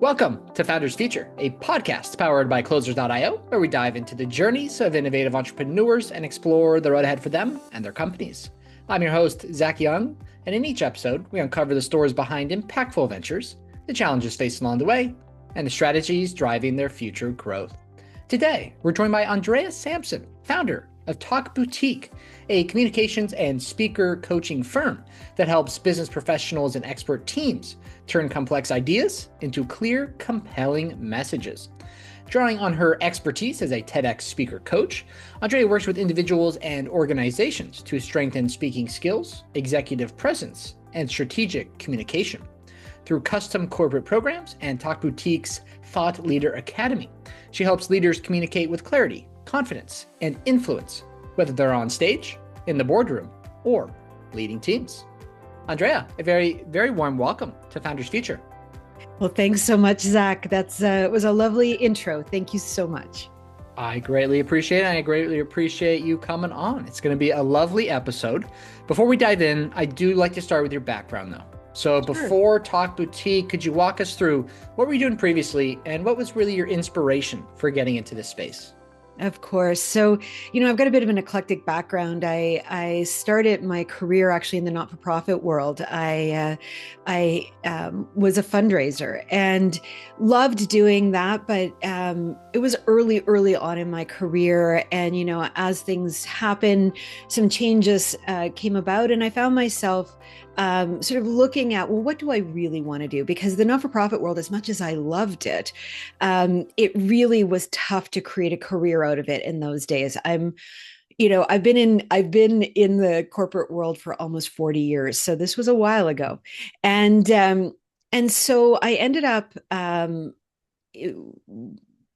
Welcome to Founders Feature, a podcast powered by Closers.io, where we dive into the journeys of innovative entrepreneurs and explore the road ahead for them and their companies. I'm your host, Zach Young, and in each episode, we uncover the stories behind impactful ventures, the challenges faced along the way, and the strategies driving their future growth. Today, we're joined by Andrea Sampson, founder of Talk Boutique, a communications and speaker coaching firm that helps business professionals and expert teams turn complex ideas into clear, compelling messages. Drawing on her expertise as a TEDx speaker coach, Andrea works with individuals and organizations to strengthen speaking skills, executive presence, and strategic communication. Through custom corporate programs and Talk Boutique's Thought Leader Academy, she helps leaders communicate with clarity, confidence, and influence, whether they're on stage, in the boardroom, or leading teams. Andrea, a very, very warm welcome to Founders Future. Well, thanks so much, Zach. It was a lovely intro. Thank you so much. I greatly appreciate it. I greatly appreciate you coming on. It's going to be a lovely episode. Before we dive in, I do like to start with your background, though. So before Talk Boutique, could you walk us through what were you doing previously and what was really your inspiration for getting into this space? Of course. So, I've got a bit of an eclectic background. I started my career actually in the not-for-profit world. I was a fundraiser and loved doing that, but it was early on in my career. And, as things happen, some changes came about, and I found myself sort of looking at, well, what do I really want to do? Because the not-for-profit world, as much as I loved it, it really was tough to create a career out of it in those days. I've been in the corporate world for almost 40 years. So this was a while ago. And so I ended up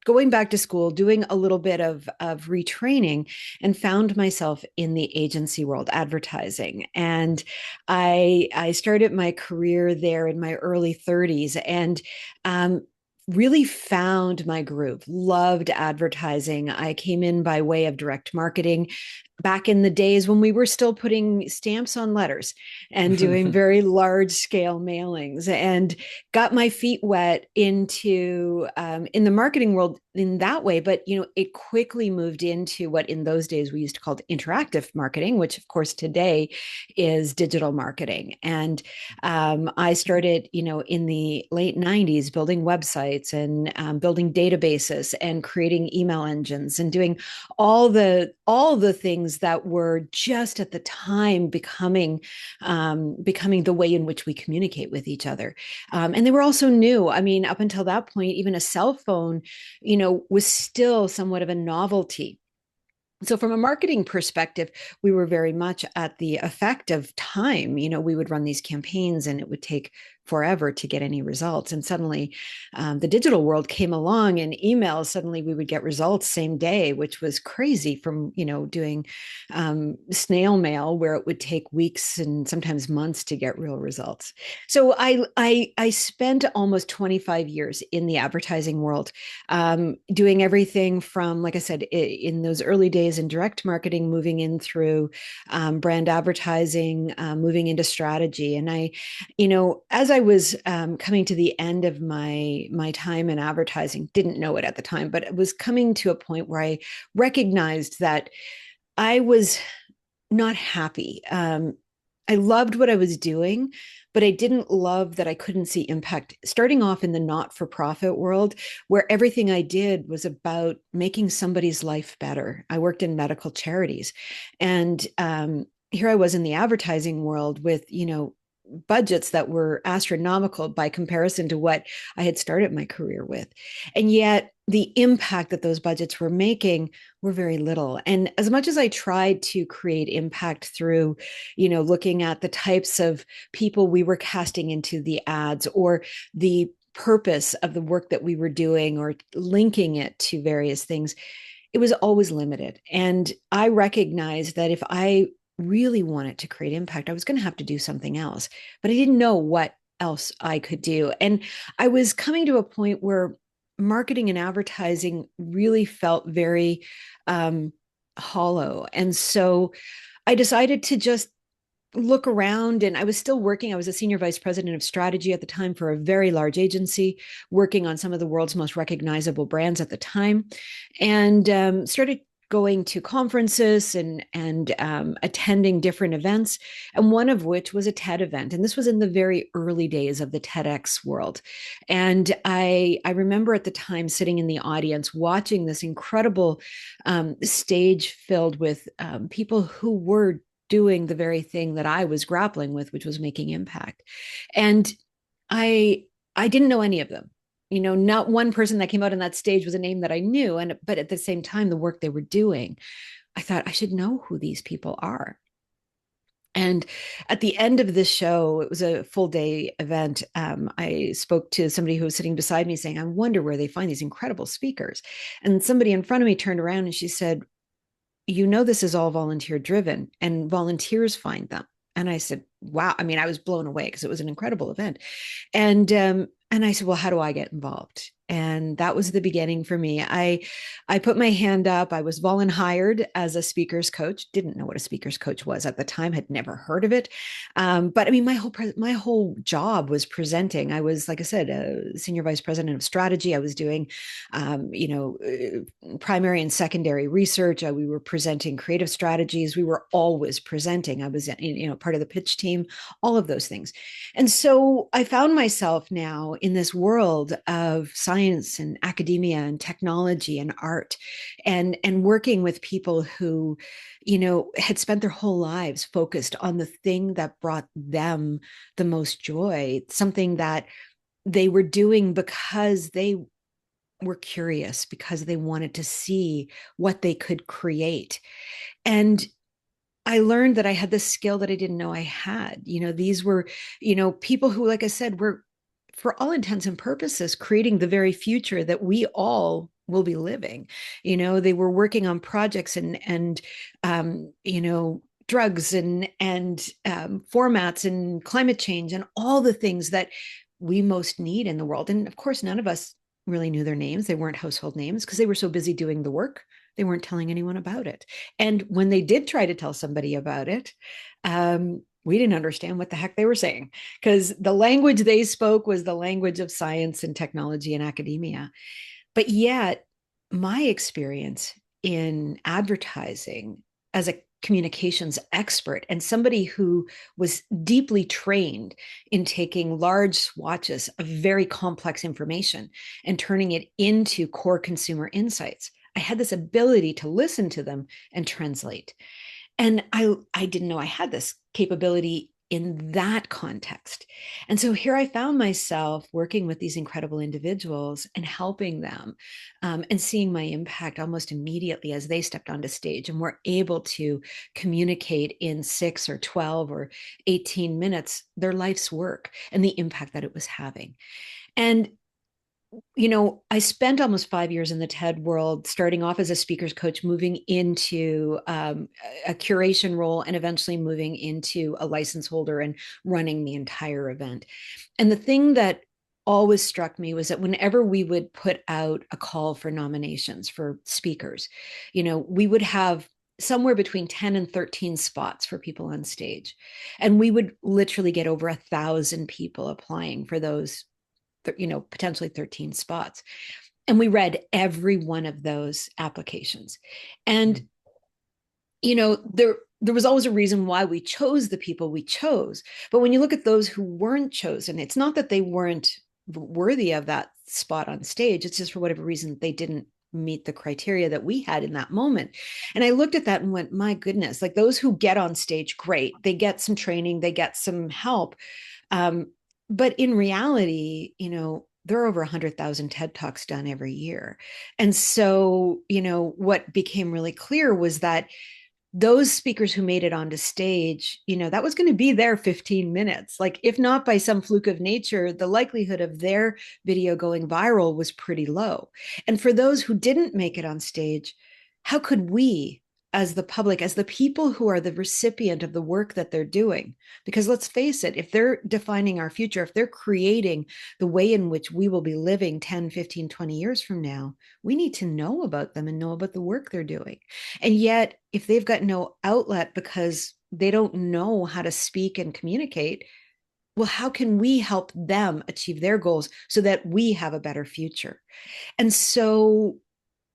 going back to school, doing a little bit of retraining, and found myself in the agency world, advertising. And I started my career there in my early 30s and really found my groove, loved advertising. I came in by way of direct marketing back in the days when we were still putting stamps on letters and doing very large scale mailings, and got my feet wet into in the marketing world in that way. But it quickly moved into what in those days we used to call interactive marketing, which of course today is digital marketing. And I started in the late 90s building websites and building databases and creating email engines and doing all the things that were just at the time becoming the way in which we communicate with each other. And they were also new. I mean, up until that point, even a cell phone, was still somewhat of a novelty. So from a marketing perspective, we were very much at the effect of time. We would run these campaigns and it would take forever to get any results. And suddenly the digital world came along, and emails, suddenly we would get results same day, which was crazy from, doing snail mail where it would take weeks and sometimes months to get real results. So I spent almost 25 years in the advertising world, doing everything from, like I said, in those early days in direct marketing, moving in through brand advertising, moving into strategy. And as I was coming to the end of my time in advertising, didn't know it at the time, but it was coming to a point where I recognized that I was not happy. I loved what I was doing, but I didn't love that I couldn't see impact. Starting off in the not-for-profit world, where everything I did was about making somebody's life better. I worked in medical charities, and here I was in the advertising world with, budgets that were astronomical by comparison to what I had started my career with. And yet the impact that those budgets were making were very little. And as much as I tried to create impact through, looking at the types of people we were casting into the ads, or the purpose of the work that we were doing, or linking it to various things, it was always limited. And I recognized that if I really wanted to create impact, I was going to have to do something else, but I didn't know what else I could do. And I was coming to a point where marketing and advertising really felt very hollow. And so I decided to just look around, and I was still working. I was a senior vice president of strategy at the time for a very large agency, working on some of the world's most recognizable brands at the time, and started going to conferences and attending different events, and one of which was a TED event. And this was in the very early days of the TEDx world. And I remember at the time sitting in the audience watching this incredible stage filled with people who were doing the very thing that I was grappling with, which was making impact. And I I didn't know any of them. Not one person that came out on that stage was a name that I knew. But at the same time, the work they were doing, I thought I should know who these people are. And at the end of this show, it was a full day event. I spoke to somebody who was sitting beside me saying, I wonder where they find these incredible speakers. And somebody in front of me turned around and she said, this is all volunteer driven and volunteers find them. And I said, wow. I mean, I was blown away because it was an incredible event. And I said, well, how do I get involved? And that was the beginning for me. I put my hand up. I was volunteer hired as a speaker's coach. Didn't know what a speaker's coach was at the time. Had never heard of it. But I mean, my whole job was presenting. I was, like I said, a senior vice president of strategy. I was doing, primary and secondary research. We were presenting creative strategies. We were always presenting. I was, part of the pitch team. All of those things. And so I found myself now in this world of science and academia and technology and art, and working with people who, had spent their whole lives focused on the thing that brought them the most joy, something that they were doing because they were curious, because they wanted to see what they could create. And I learned that I had this skill that I didn't know I had. These were, people who, like I said, were, for all intents and purposes, creating the very future that we all will be living. They were working on projects and drugs and formats and climate change and all the things that we most need in the world. And of course, none of us really knew their names. They weren't household names because they were so busy doing the work. They weren't telling anyone about it. And when they did try to tell somebody about it, we didn't understand what the heck they were saying, because the language they spoke was the language of science and technology and academia. But yet, my experience in advertising as a communications expert and somebody who was deeply trained in taking large swatches of very complex information and turning it into core consumer insights, I had this ability to listen to them and translate. And I didn't know I had this capability in that context. And so here I found myself working with these incredible individuals and helping them, and seeing my impact almost immediately as they stepped onto stage and were able to communicate in 6 or 12 or 18 minutes their life's work and the impact that it was having. And I spent almost 5 years in the TED world, starting off as a speaker's coach, moving into a curation role, and eventually moving into a license holder and running the entire event. And the thing that always struck me was that whenever we would put out a call for nominations for speakers, we would have somewhere between 10 and 13 spots for people on stage. And we would literally get over 1,000 people applying for those potentially 13 spots. And we read every one of those applications. And, there was always a reason why we chose the people we chose. But when you look at those who weren't chosen, it's not that they weren't worthy of that spot on stage. It's just for whatever reason, they didn't meet the criteria that we had in that moment. And I looked at that and went, my goodness, like those who get on stage, great. They get some training, they get some help. But in reality, there are over 100,000 TED Talks done every year. And so, what became really clear was that those speakers who made it onto stage, that was going to be their 15 minutes. Like, if not by some fluke of nature, the likelihood of their video going viral was pretty low. And for those who didn't make it on stage, how could we as the public, as the people who are the recipient of the work that they're doing. Because let's face it, if they're defining our future, if they're creating the way in which we will be living 10, 15, 20 years from now, we need to know about them and know about the work they're doing. And yet, if they've got no outlet because they don't know how to speak and communicate, well, how can we help them achieve their goals so that we have a better future? And so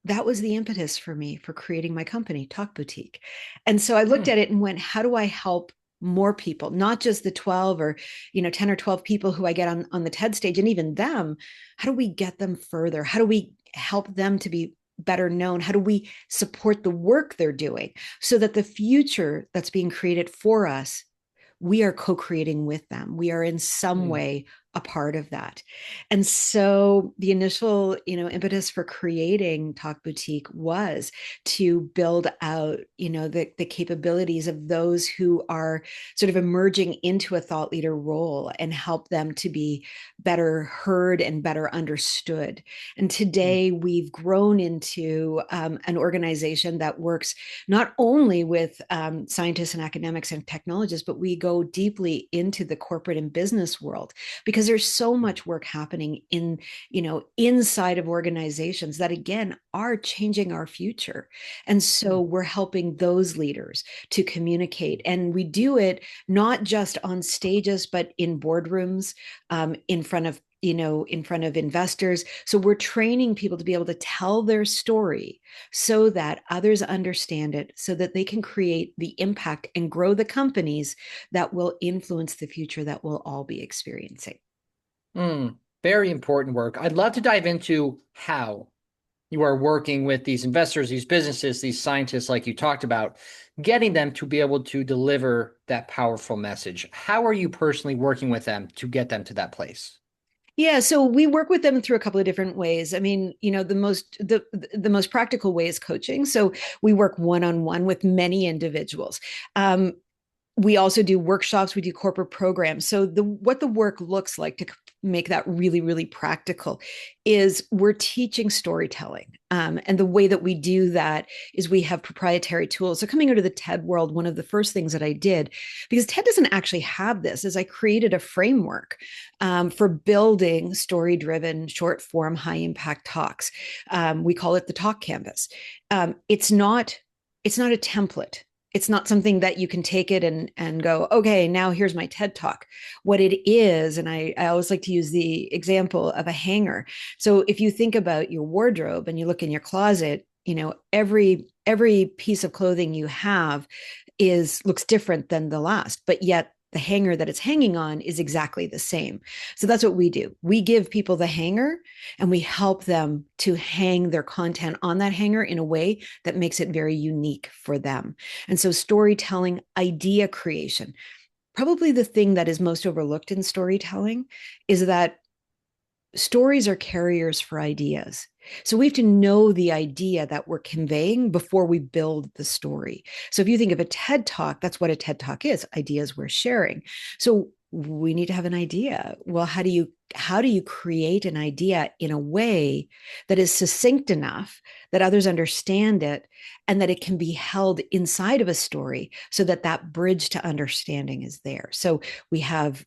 that was the impetus for me for creating my company, Talk Boutique. And so I looked at it and went, how do I help more people, not just the 12 or 10 or 12 people who I get on the TED stage, and even them? How do we get them further? How do we help them to be better known? How do we support the work they're doing so that the future that's being created for us, we are co-creating with them? We are in some way a part of that. And so the initial, impetus for creating Talk Boutique was to build out, the capabilities of those who are sort of emerging into a thought leader role and help them to be better heard and better understood. And today we've grown into an organization that works not only with scientists and academics and technologists, but we go deeply into the corporate and business world, because there's so much work happening inside of organizations that, again, are changing our future. And so we're helping those leaders to communicate, and we do it not just on stages, but in boardrooms, in front of investors. So we're training people to be able to tell their story so that others understand it, so that they can create the impact and grow the companies that will influence the future that we'll all be experiencing. Very important work. I'd love to dive into how you are working with these investors, these businesses, these scientists, like you talked about, getting them to be able to deliver that powerful message. How are you personally working with them to get them to that place? Yeah, so we work with them through a couple of different ways. I mean, the most practical way is coaching. So we work one-on-one with many individuals. We also do workshops. We do corporate programs. So what the work looks like, to make that really, really practical, is we're teaching storytelling. And the way that we do that is we have proprietary tools. So coming out of the TED world, one of the first things that I did, because TED doesn't actually have this, is I created a framework for building story-driven, short-form, high-impact talks. We call it the Talk Canvas. It's not a template. It's not something that you can take it and go, okay, now here's my TED Talk. What it is, and I always like to use the example of a hanger. So if you think about your wardrobe and you look in your closet, every piece of clothing you have looks different than the last, but yet the hanger that it's hanging on is exactly the same. So that's what we do. We give people the hanger and we help them to hang their content on that hanger in a way that makes it very unique for them. And so storytelling, idea creation, probably the thing that is most overlooked in storytelling is that stories are carriers for ideas. So we have to know the idea that we're conveying before we build the story. So if you think of a TED Talk, that's what a TED Talk is, ideas we're sharing. So we need to have an idea. Well, how do you create an idea in a way that is succinct enough that others understand it and that it can be held inside of a story so that bridge to understanding is there? So we have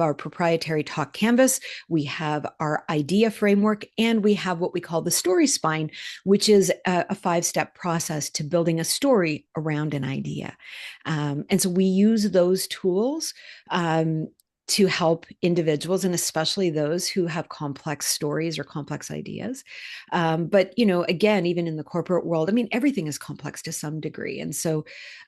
our proprietary Talk Canvas, we have our idea framework, and we have what we call the story spine, which is a 5-step process to building a story around an idea. And so we use those tools to help individuals, and especially those who have complex stories or complex ideas. But, again, even in the corporate world, I mean, everything is complex to some degree. And so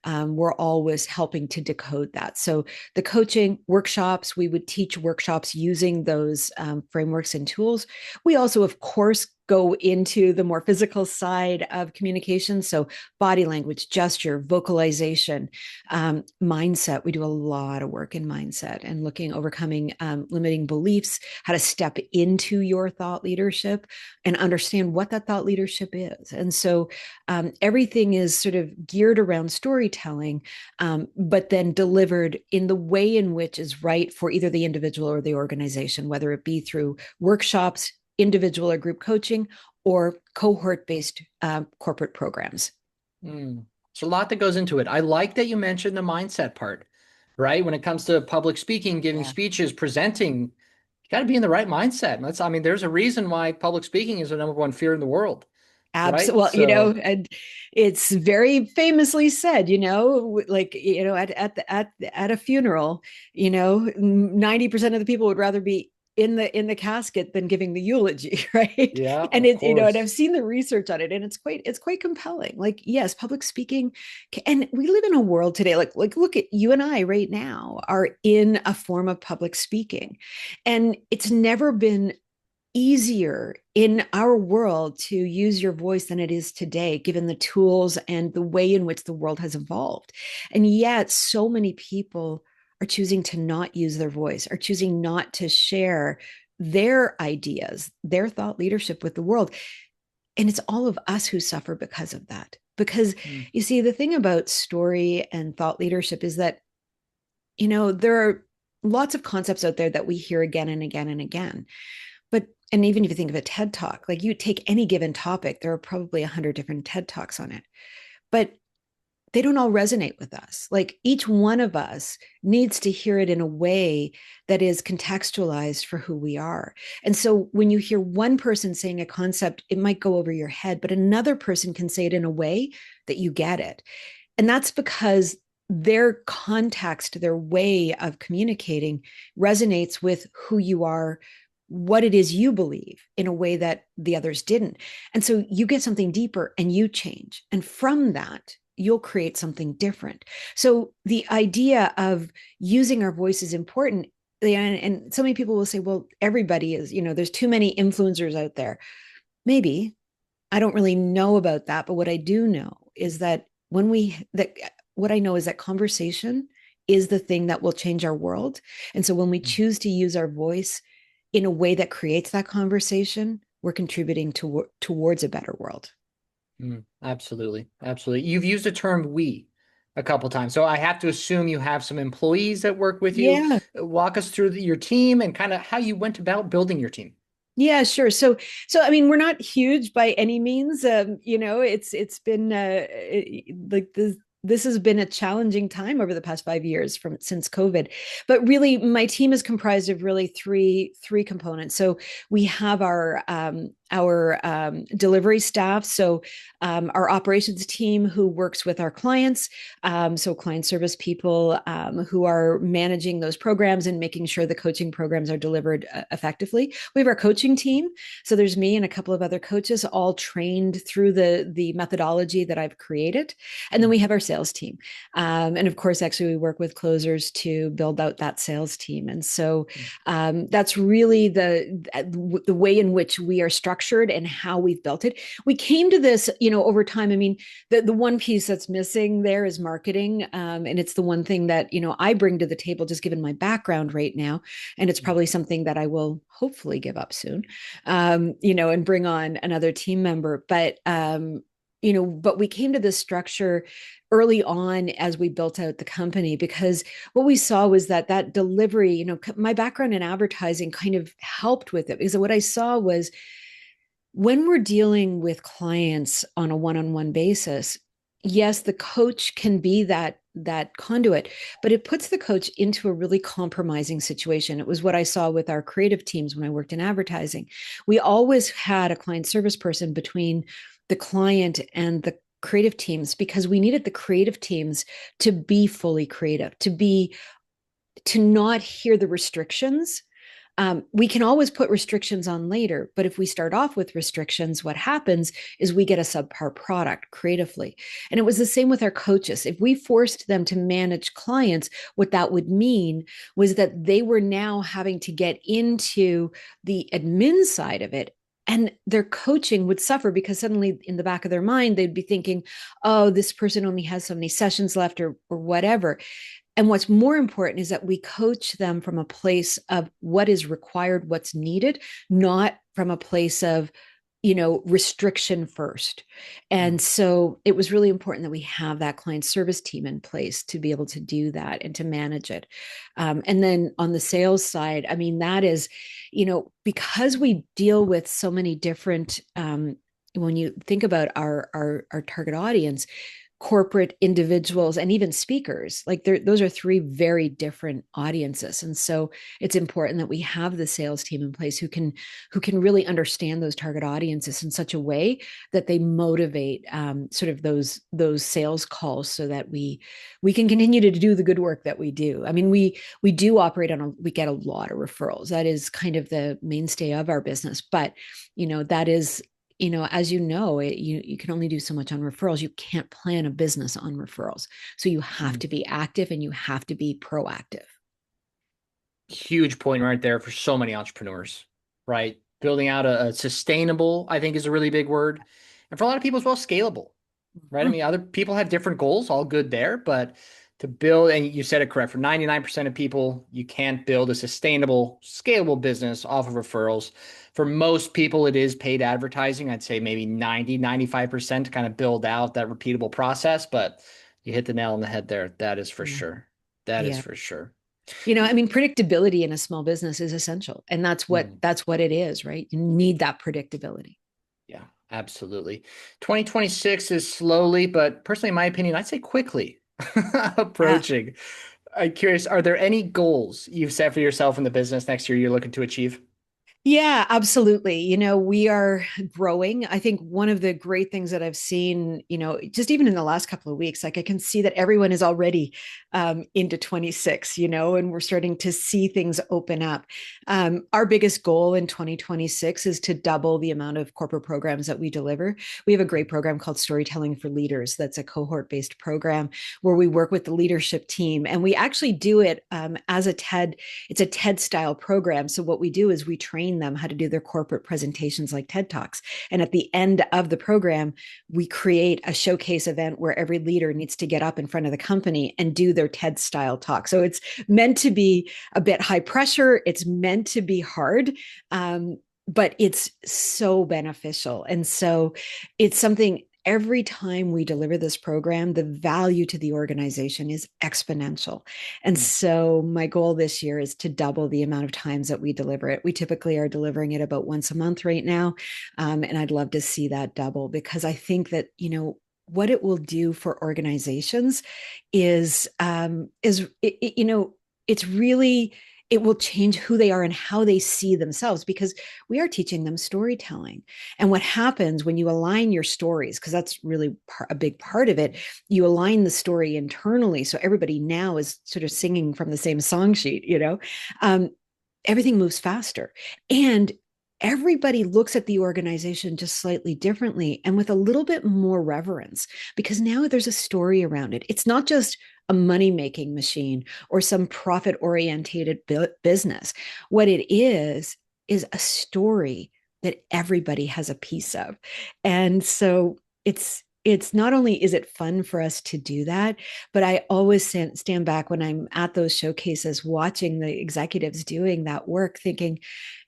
we're always helping to decode that. So the coaching workshops, we would teach workshops using those frameworks and tools. We also, of course, go into the more physical side of communication. So body language, gesture, vocalization, mindset. We do a lot of work in mindset and overcoming limiting beliefs, how to step into your thought leadership and understand what that thought leadership is. And so everything is sort of geared around storytelling, but then delivered in the way in which is right for either the individual or the organization, whether it be through workshops, individual or group coaching, or cohort-based corporate programs. Mm. There's a lot that goes into it. I like that you mentioned the mindset part, right? When it comes to public speaking, giving Yeah. speeches, presenting, you got to be in the right mindset. And I mean, there's a reason why public speaking is the number one fear in the world, Absolutely. right? Well, and it's very famously said, like, at a funeral, 90% of the people would rather be in the casket than giving the eulogy, right? Yeah, And of and I've course. seen the research on it, and it's quite compelling. Like, yes, public speaking, and we live in a world today, like look at you and I right now are in a form of public speaking, and it's never been easier in our world to use your voice than it is today, given the tools and the way in which the world has evolved. And yet, so many people are choosing to not use their voice, are choosing not to share their ideas, their thought leadership with the world. And it's all of us who suffer because of that. Because Mm, you see, the thing about story and thought leadership is that, there are lots of concepts out there that we hear again and again and again. But and even if you think of a TED talk, like you take any given topic, there are probably 100 different TED talks on it. But they don't all resonate with us. Like each one of us needs to hear it in a way that is contextualized for who we are. And so when you hear one person saying a concept, it might go over your head, but another person can say it in a way that you get it. And that's because their context, their way of communicating resonates with who you are, what it is you believe in a way that the others didn't. And so you get something deeper and you change. And from that, you'll create something different. So the idea of using our voice is important. And so many people will say, well, everybody is, there's too many influencers out there. Maybe. I don't really know about that, but what I do know is that what I know is that conversation is the thing that will change our world. And so when we mm, choose to use our voice in a way that creates that conversation, we're contributing towards a better world. absolutely. Absolutely. You've used the term we a couple times. So I have to assume you have some employees that work with you. Yeah. Walk us through your team and kind of how you went about building your team. Yeah, sure. So I mean, we're not huge by any means. It's been like this has been a challenging time over the past 5 years from since COVID. But really, my team is comprised of really three components. So we have our delivery staff. So our operations team who works with our clients. So client service people who are managing those programs and making sure the coaching programs are delivered effectively. We have our coaching team. So there's me and a couple of other coaches, all trained through the methodology that I've created. And then Mm, we have our sales team. And of course, actually, we work with closers to build out that sales team. And so mm, that's really the way in which we are structured and how we've built it. We came to this, over time. I mean, the one piece that's missing there is marketing, and it's the one thing that I bring to the table, just given my background right now, and it's mm, probably something that I will hopefully give up soon, and bring on another team member. But we came to this structure early on as we built out the company because what we saw was that delivery, my background in advertising kind of helped with it because what I saw was when we're dealing with clients on a one-on-one basis, yes, the coach can be that conduit, but it puts the coach into a really compromising situation. It was what I saw with our creative teams when I worked in advertising. We always had a client service person between the client and the creative teams because we needed the creative teams to be fully creative, to not hear the restrictions. We can always put restrictions on later, but if we start off with restrictions, what happens is we get a subpar product creatively. And it was the same with our coaches. If we forced them to manage clients, what that would mean was that they were now having to get into the admin side of it. And their coaching would suffer because suddenly in the back of their mind, they'd be thinking, oh, this person only has so many sessions left or whatever. And what's more important is that we coach them from a place of what is required, what's needed, not from a place of, restriction first. And mm, so it was really important that we have that client service team in place to be able to do that and to manage it. And then on the sales side, I mean, that is, because we deal with so many different when you think about our target audience, corporate individuals and even speakers, like those are three very different audiences. And so it's important that we have the sales team in place who can really understand those target audiences in such a way that they motivate sort of those sales calls, so that we can continue to do the good work that we do. I mean, we do operate we get a lot of referrals. That is kind of the mainstay of our business. But that is, as you can only do so much on referrals. You can't plan a business on referrals. So you have to be active and you have to be proactive. Huge point right there for so many entrepreneurs, right? Building out a sustainable, I think, is a really big word. And for a lot of people as well, scalable, right? I mean, other people have different goals, all good there, but to build, and you said it correct, for 99% of people, you can't build a sustainable, scalable business off of referrals. For most people, it is paid advertising. I'd say maybe 95% to kind of build out that repeatable process, but you hit the nail on the head there. That is for sure. That is Yeah. for sure. I mean, predictability in a small business is essential. And that's what it is, right? You need that predictability. Yeah, absolutely. 2026 is slowly, but personally, in my opinion, I'd say quickly Yeah. approaching. I'm curious, are there any goals you've set for yourself in the business next year you're looking to achieve? Yeah, absolutely. We are growing. I think one of the great things that I've seen, just even in the last couple of weeks, like I can see that everyone is already into 26, and we're starting to see things open up. Our biggest goal in 2026 is to double the amount of corporate programs that we deliver. We have a great program called Storytelling for Leaders. That's a cohort-based program where we work with the leadership team, and we actually do it as a TED. It's a TED style program. So what we do is we train them how to do their corporate presentations like TED Talks. And at the end of the program, we create a showcase event where every leader needs to get up in front of the company and do their TED style talk. So it's meant to be a bit high pressure. It's meant to be hard. But it's so beneficial. And so it's something, every time we deliver this program, the value to the organization is exponential. And so my goal this year is to double the amount of times that we deliver it. We typically are delivering it about once a month right now. And I'd love to see that double, because I think that, what it will do for organizations it's really, it will change who they are and how they see themselves, because we are teaching them storytelling. And what happens when you align your stories, because that's really a big part of it, you align the story internally. So everybody now is sort of singing from the same song sheet, everything moves faster. And everybody looks at the organization just slightly differently and with a little bit more reverence, because now there's a story around it. It's not just a money-making machine or some profit-oriented business. What it is a story that everybody has a piece of. And so it's not only is it fun for us to do that, but I always stand back when I'm at those showcases watching the executives doing that work, thinking,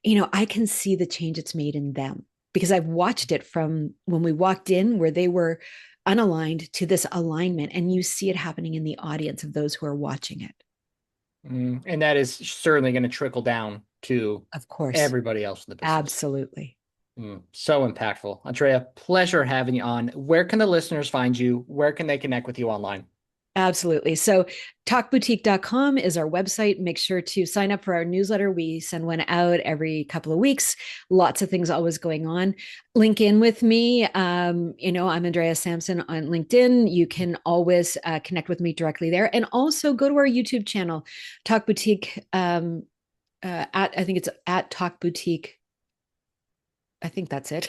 I can see the change it's made in them, because I've watched it from when we walked in where they were unaligned to this alignment, and you see it happening in the audience of those who are watching it. And that is certainly going to trickle down to, of course, everybody else in the business. Absolutely. So impactful. Andrea, pleasure having you on. Where can the listeners find you? Where can they connect with you online? Absolutely. So talkboutique.com is our website. Make sure to sign up for our newsletter. We send one out every couple of weeks. Lots of things always going on. Link in with me. I'm Andrea Sampson on LinkedIn. You can always connect with me directly there. And also go to our YouTube channel, Talk Boutique, I think it's at Talk Boutique. I think that's it.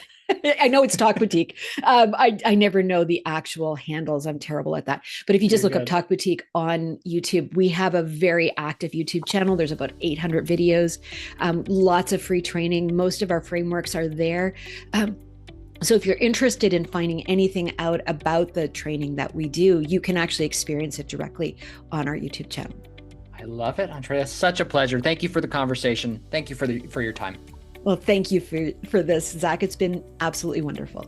I know it's Talk Boutique. I never know the actual handles. I'm terrible at that. But if you just look up Talk Boutique on YouTube, we have a very active YouTube channel. There's about 800 videos, lots of free training. Most of our frameworks are there. So if you're interested in finding anything out about the training that we do, you can actually experience it directly on our YouTube channel. I love it, Andrea. Such a pleasure. Thank you for the conversation. Thank you for your time. Well, thank you for this, Zach. It's been absolutely wonderful.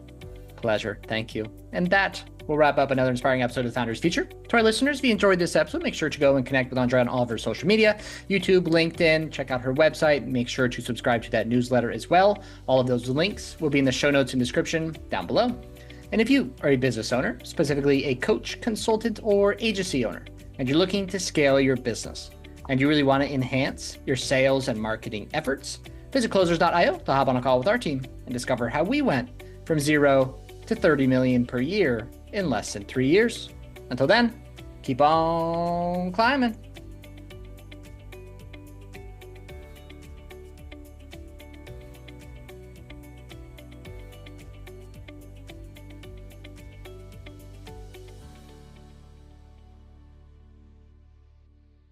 Pleasure. Thank you. And that we'll wrap up another inspiring episode of the Founders Feature. To our listeners, if you enjoyed this episode, make sure to go and connect with Andrea on all of her social media, YouTube, LinkedIn, check out her website, make sure to subscribe to that newsletter as well. All of those links will be in the show notes and description down below. And if you are a business owner, specifically a coach, consultant, or agency owner, and you're looking to scale your business, and you really want to enhance your sales and marketing efforts, visit closers.io to hop on a call with our team and discover how we went from 0 to 30 million per year in less than 3 years. Until then, keep on climbing.